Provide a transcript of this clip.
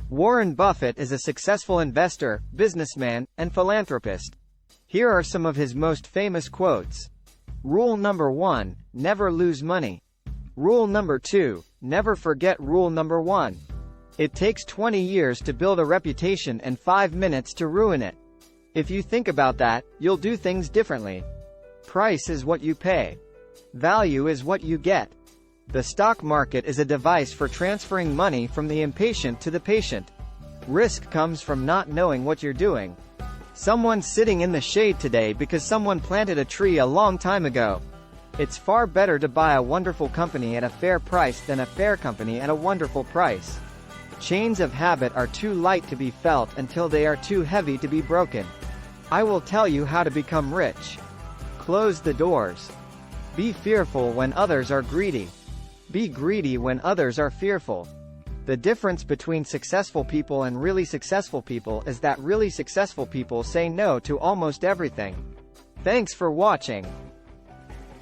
Warren Buffett is a successful investor, businessman, and philanthropist. Here are some of his most famous quotes. Rule number 1, never lose money. Rule number 2, never forget rule number 1. It takes 20 years to build a reputation and 5 minutes to ruin it. If you think about that, you'll do things differently. Price is what you pay. Value is what you get. The stock market is a device for transferring money from the impatient to the patient. Risk comes from not knowing what you're doing. Someone's sitting in the shade today because someone planted a tree a long time ago. It's far better to buy a wonderful company at a fair price than a fair company at a wonderful price. Chains of habit are too light to be felt until they are too heavy to be broken. I will tell you how to become rich. Close the doors. Be fearful when others are greedy. Be greedy when others are fearful. The difference between successful people and really successful people is that really successful people say no to almost everything. Thanks for watching.